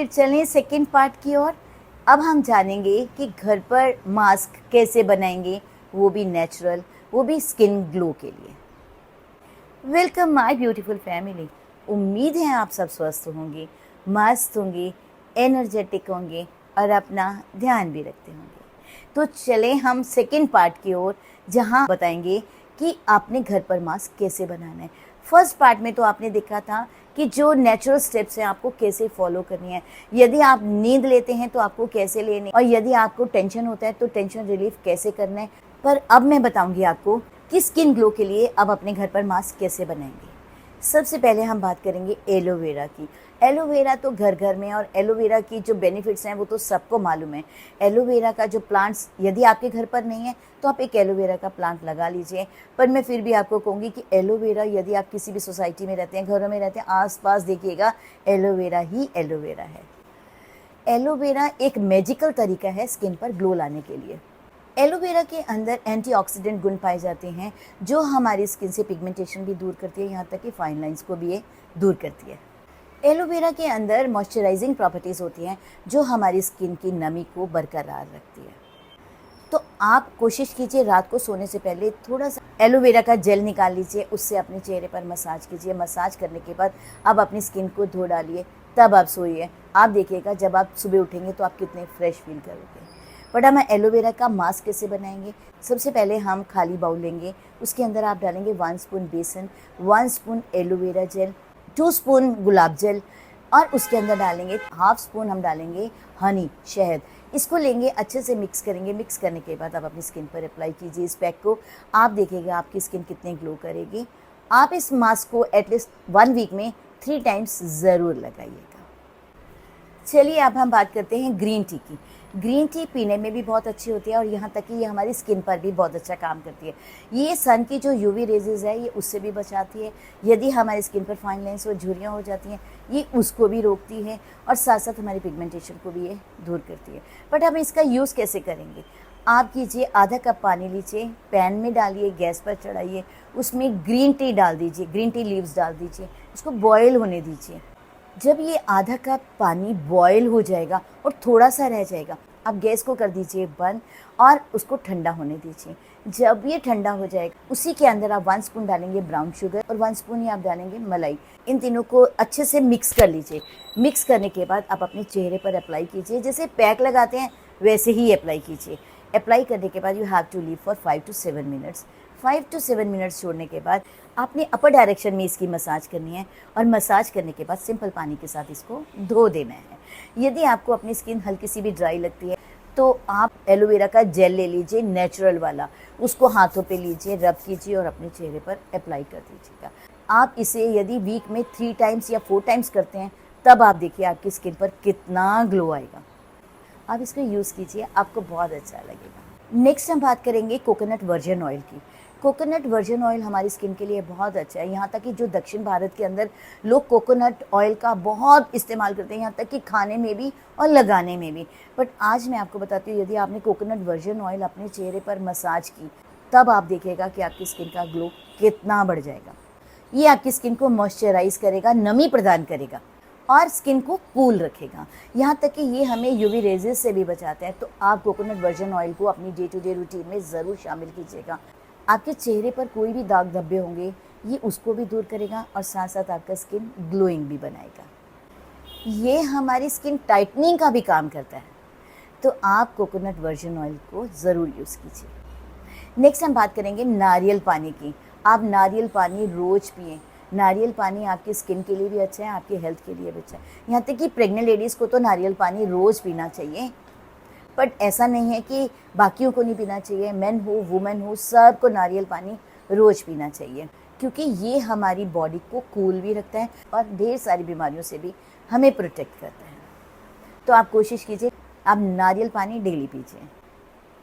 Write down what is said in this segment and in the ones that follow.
फिर चलें second part की ओर। अब हम जानेंगे कि घर पर मास्क कैसे बनाएंगे, वो भी नेचुरल, वो भी स्किन ग्लो के लिए। Welcome my beautiful family. उम्मीद है आप सब स्वस्थ होंगे, मस्त होंगे, एनर्जेटिक होंगे और अपना ध्यान भी रखते होंगे। तो चलें हम सेकेंड पार्ट की ओर, जहां बताएंगे कि आपने घर पर मास्क कैसे बनाना है। फर्स्ट पार्ट में तो आपने देखा था कि जो नेचुरल स्टेप्स हैं आपको कैसे फॉलो करनी है। यदि आप नींद लेते हैं तो आपको कैसे लेनी, और यदि आपको टेंशन होता है तो टेंशन रिलीफ कैसे करना है। पर अब मैं बताऊंगी आपको कि स्किन ग्लो के लिए अब अपने घर पर मास्क कैसे बनाएंगे। सबसे पहले हम बात करेंगे एलोवेरा की। एलोवेरा तो घर घर में, और एलोवेरा की जो बेनिफिट्स हैं वो तो सबको मालूम है। एलोवेरा का जो प्लांट्स यदि आपके घर पर नहीं है तो आप एक एलोवेरा का प्लांट लगा लीजिए। पर मैं फिर भी आपको कहूँगी कि एलोवेरा यदि आप किसी भी सोसाइटी में रहते हैं, घरों में रहते हैं, आसपास देखिएगा एलोवेरा ही एलोवेरा है। एलोवेरा एक मैजिकल तरीका है स्किन पर ग्लो लाने के लिए। एलोवेरा के अंदर एंटीऑक्सीडेंट गुण पाए जाते हैं जो हमारी स्किन से पिगमेंटेशन भी दूर करती है, यहाँ तक कि फाइन लाइंस को भी ये दूर करती है। एलोवेरा के अंदर मॉइस्चराइजिंग प्रॉपर्टीज़ होती हैं जो हमारी स्किन की नमी को बरकरार रखती है। तो आप कोशिश कीजिए रात को सोने से पहले थोड़ा सा एलोवेरा का जेल निकाल लीजिए, उससे अपने चेहरे पर मसाज कीजिए। मसाज करने के बाद आप अपनी स्किन को धो डालिए, तब आप सोइए। आप देखिएगा जब आप सुबह उठेंगे तो आप कितने फ्रेश फील करोगे। बट हम एलोवेरा का मास्क कैसे बनाएंगे। सबसे पहले हम खाली बाउल लेंगे, उसके अंदर आप डालेंगे 1 स्पून बेसन, 1 स्पून एलोवेरा जेल, 2 स्पून गुलाब जल, और उसके अंदर डालेंगे 1/2 स्पून हम डालेंगे हनी, शहद। इसको लेंगे, अच्छे से मिक्स करेंगे। मिक्स करने के बाद आप अपनी स्किन पर अप्लाई कीजिए इस पैक को। आप देखिएगा आपकी स्किन कितने ग्लो करेगी। आप इस मास्क को एटलीस्ट 1 वीक में 3 टाइम्स ज़रूर लगाइएगा। चलिए अब हम बात करते हैं ग्रीन टी की। ग्रीन टी पीने में भी बहुत अच्छी होती है और यहाँ तक कि ये हमारी स्किन पर भी बहुत अच्छा काम करती है। ये सन की जो यूवी रेजेस है ये उससे भी बचाती है। यदि हमारी स्किन पर फाइन लाइंस और झुर्रियाँ हो जाती हैं ये उसको भी रोकती है, और साथ साथ हमारी पिगमेंटेशन को भी ये दूर करती है। बट हम इसका यूज़ कैसे करेंगे। आप कीजिए, आधा कप पानी लीजिए, पैन में डालिए, गैस पर चढ़ाइए, उसमें ग्रीन टी डाल दीजिए, ग्रीन टी लीव्स डाल दीजिए, उसको बॉयल होने दीजिए। जब ये आधा कप पानी बॉयल हो जाएगा और थोड़ा सा रह जाएगा, आप गैस को कर दीजिए बंद और उसको ठंडा होने दीजिए। जब ये ठंडा हो जाएगा उसी के अंदर आप 1 स्पून डालेंगे ब्राउन शुगर और 1 स्पून ही आप डालेंगे मलाई। इन तीनों को अच्छे से मिक्स कर लीजिए। मिक्स करने के बाद आप अपने चेहरे पर अप्लाई कीजिए, जैसे पैक लगाते हैं वैसे ही अप्लाई कीजिए। अप्लाई करने के बाद you have to leave for 5 to 7 minutes. 5 to 7 minutes छोड़ने के बाद आपने अपर डायरेक्शन में इसकी मसाज करनी है, और मसाज करने के बाद सिंपल पानी के साथ इसको धो देना है। यदि आपको अपनी स्किन हल्की सी भी ड्राई लगती है तो आप एलोवेरा का जेल ले लीजिए, नेचुरल वाला, उसको हाथों पे लीजिए, रब कीजिए और अपने चेहरे पर अप्लाई कर दीजिएगा। आप इसे यदि वीक में 3 टाइम्स या 4 टाइम्स करते हैं तब आप देखिए आपकी स्किन पर कितना ग्लो आएगा। आप इसको यूज़ कीजिए, आपको बहुत अच्छा लगेगा। नेक्स्ट हम बात करेंगे कोकोनट वर्जिन ऑयल की। कोकोनट वर्जिन ऑयल हमारी स्किन के लिए बहुत अच्छा है। यहाँ तक कि जो दक्षिण भारत के अंदर लोग कोकोनट ऑयल का बहुत इस्तेमाल करते हैं, यहाँ तक कि खाने में भी और लगाने में भी। बट आज मैं आपको बताती हूँ, यदि आपने कोकोनट वर्जिन ऑयल अपने चेहरे पर मसाज की तब आप देखिएगा कि आपकी स्किन का ग्लो कितना बढ़ जाएगा। ये आपकी स्किन को मॉइस्चराइज करेगा, नमी प्रदान करेगा और स्किन को कूल रखेगा। यहाँ तक कि ये हमें यूवी रेजेस से भी बचाते हैं। तो आप कोकोनट वर्जिन ऑयल को अपनी डे टू डे रूटीन में ज़रूर शामिल कीजिएगा। आपके चेहरे पर कोई भी दाग धब्बे होंगे ये उसको भी दूर करेगा, और साथ साथ आपका स्किन ग्लोइंग भी बनाएगा। ये हमारी स्किन टाइटनिंग का भी काम करता है। तो आप कोकोनट वर्जिन ऑयल को ज़रूर यूज़ कीजिए। नेक्स्ट हम बात करेंगे नारियल पानी की। आप नारियल पानी रोज़ पिएं। नारियल पानी आपकी स्किन के लिए भी अच्छा है, आपकी हेल्थ के लिए भी अच्छा है। यहाँ तक कि प्रेग्नेंट लेडीज़ को तो नारियल पानी रोज़ पीना चाहिए। बट ऐसा नहीं है कि बाकियों को नहीं पीना चाहिए। मेन हो, वुमेन हो, सबको नारियल पानी रोज़ पीना चाहिए, क्योंकि ये हमारी बॉडी को कूल भी रखता है और ढेर सारी बीमारियों से भी हमें प्रोटेक्ट करता है। तो आप कोशिश कीजिए आप नारियल पानी डेली पीजिए।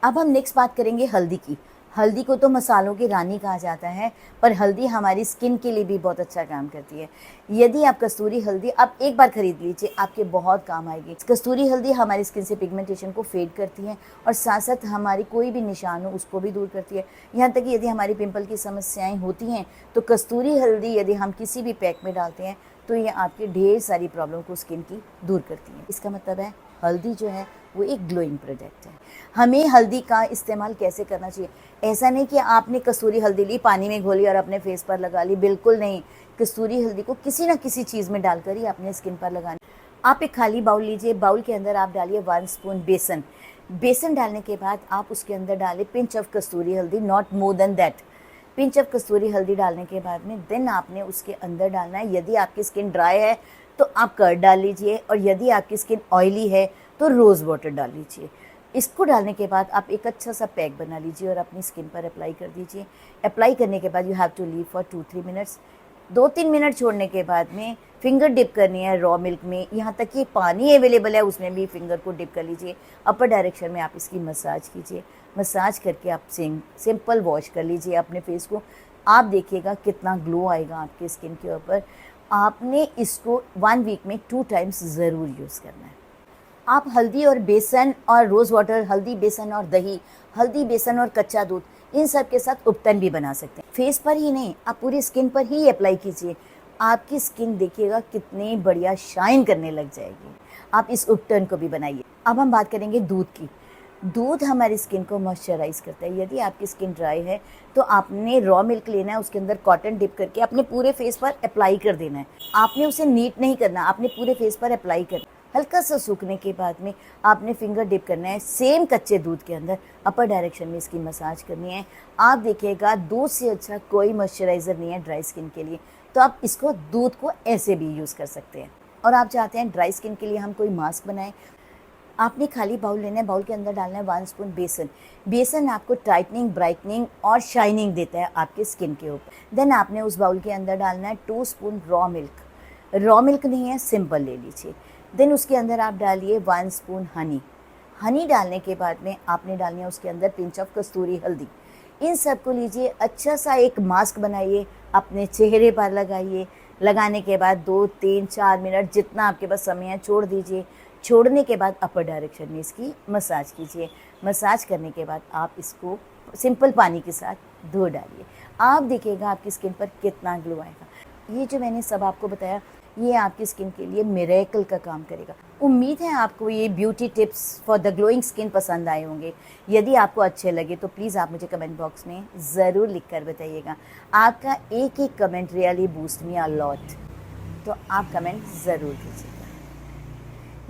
अब हम नेक्स्ट बात करेंगे हल्दी की। हल्दी को तो मसालों की रानी कहा जाता है, पर हल्दी हमारी स्किन के लिए भी बहुत अच्छा काम करती है। यदि आप कस्तूरी हल्दी आप एक बार खरीद लीजिए, आपके बहुत काम आएगी। कस्तूरी हल्दी हमारी स्किन से पिगमेंटेशन को फेड करती है और साथ साथ हमारी कोई भी निशान हो उसको भी दूर करती है। यहाँ तक कि यदि हमारी पिंपल की समस्याएं होती हैं तो कस्तूरी हल्दी यदि हम किसी भी पैक में डालते हैं तो ये आपके ढेर सारी प्रॉब्लम को स्किन की दूर करती है। इसका मतलब है हल्दी जो है वो एक ग्लोइंग प्रोडक्ट है। हमें हल्दी का इस्तेमाल कैसे करना चाहिए? ऐसा नहीं कि आपने कसूरी हल्दी ली, पानी में घोली और अपने फेस पर लगा ली, बिल्कुल नहीं। कसूरी हल्दी को किसी ना किसी चीज़ में डालकर ही अपने स्किन पर लगानी। आप एक खाली बाउल लीजिए, बाउल के अंदर आप डालिए 1 स्पून बेसन। बेसन डालने के बाद आप उसके अंदर डालें pinch of kasuri haldi, not more than that. Pinch of kasuri हल्दी डालने के बाद में देन आपने उसके अंदर डालना है, यदि आपकी स्किन ड्राई है तो आप कर्ड डाल लीजिए, और यदि आपकी स्किन ऑयली है तो रोज़ वाटर डाल लीजिए। इसको डालने के बाद आप एक अच्छा सा पैक बना लीजिए और अपनी स्किन पर अप्लाई कर दीजिए। अप्लाई करने के बाद you have to leave for 2-3 minutes. 2-3 minute छोड़ने के बाद में फिंगर डिप करनी है रॉ मिल्क में, यहाँ तक कि पानी अवेलेबल है उसमें भी फिंगर को डिप कर लीजिए। अपर डायरेक्शन में आप इसकी मसाज कीजिए। मसाज करके आप सिंपल वॉश कर लीजिए अपने फेस को। आप देखिएगा कितना ग्लो आएगा आपके स्किन के ऊपर। आपने इसको 1 वीक में 2 टाइम्स ज़रूर यूज़ करना है। आप हल्दी और बेसन और रोज़ वाटर, हल्दी बेसन और दही, हल्दी बेसन और कच्चा दूध, इन सब के साथ उपटन भी बना सकते हैं। फेस पर ही नहीं, आप पूरी स्किन पर ही अप्लाई कीजिए। आपकी स्किन देखिएगा कितनी बढ़िया शाइन करने लग जाएगी। आप इस उपटन को भी बनाइए। अब हम बात करेंगे दूध की। दूध हमारी स्किन को मॉइस्चराइज करता है। यदि आपकी स्किन ड्राई है तो आपने रॉ मिल्क लेना है, उसके अंदर कॉटन डिप करके अपने पूरे फेस पर अप्लाई कर देना है। आपने उसे नीट नहीं करना, आपने पूरे फेस पर अप्लाई करना। हल्का सा सूखने के बाद में आपने फिंगर डिप करना है सेम कच्चे दूध के अंदर, अपर डायरेक्शन में इसकी मसाज करनी है। आप देखिएगा दूध से अच्छा कोई मॉइस्चराइज़र नहीं है ड्राई स्किन के लिए, तो आप इसको दूध को ऐसे भी यूज़ कर सकते हैं। और आप चाहते हैं ड्राई स्किन के लिए हम कोई मास्क बनाएं, आपने खाली बाउल लेना है, बाउल के अंदर डालना है 1 स्पून बेसन। बेसन आपको टाइटनिंग, ब्राइटनिंग और शाइनिंग देता है आपके स्किन के ऊपर। देन आपने उस बाउल के अंदर डालना है 2 spoon raw milk. Raw milk नहीं है, सिंपल ले लीजिए। देन उसके अंदर आप डालिए 1 स्पून हनी। हनी डालने के बाद में आपने डालनी है उसके अंदर पिंच ऑफ कस्तूरी हल्दी। इन सब को लीजिए, अच्छा सा एक मास्क बनाइए, अपने चेहरे पर लगाइए। लगाने के बाद 2-3-4 मिनट जितना आपके पास समय है छोड़ दीजिए। छोड़ने के बाद अपर डायरेक्शन में इसकी मसाज कीजिए। मसाज करने के बाद आप इसको सिंपल पानी के साथ धो डालिए। आप देखिएगा आपकी स्किन पर कितना ग्लो आएगा। ये जो मैंने सब आपको बताया, ये आपकी स्किन के लिए मिरेकल का काम करेगा। उम्मीद है आपको ये beauty tips for the glowing skin पसंद आए होंगे। यदि आपको अच्छे लगे तो प्लीज़ आप मुझे कमेंट बॉक्स में ज़रूर लिख कर बताइएगा। आपका एक एक comment really boost me a lot, तो आप कमेंट ज़रूर कीजिएगा।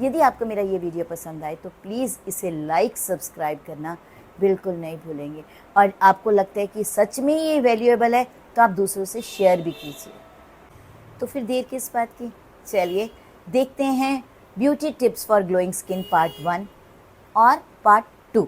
यदि आपको मेरा ये वीडियो पसंद आए तो प्लीज़ इसे लाइक, सब्सक्राइब करना बिल्कुल नहीं भूलेंगे। और आपको लगता है कि सच में ये वैल्यूएबल है तो आप दूसरों से शेयर भी कीजिए। तो फिर देर किस बात की, चलिए देखते हैं beauty tips for glowing skin part 1 और पार्ट 2।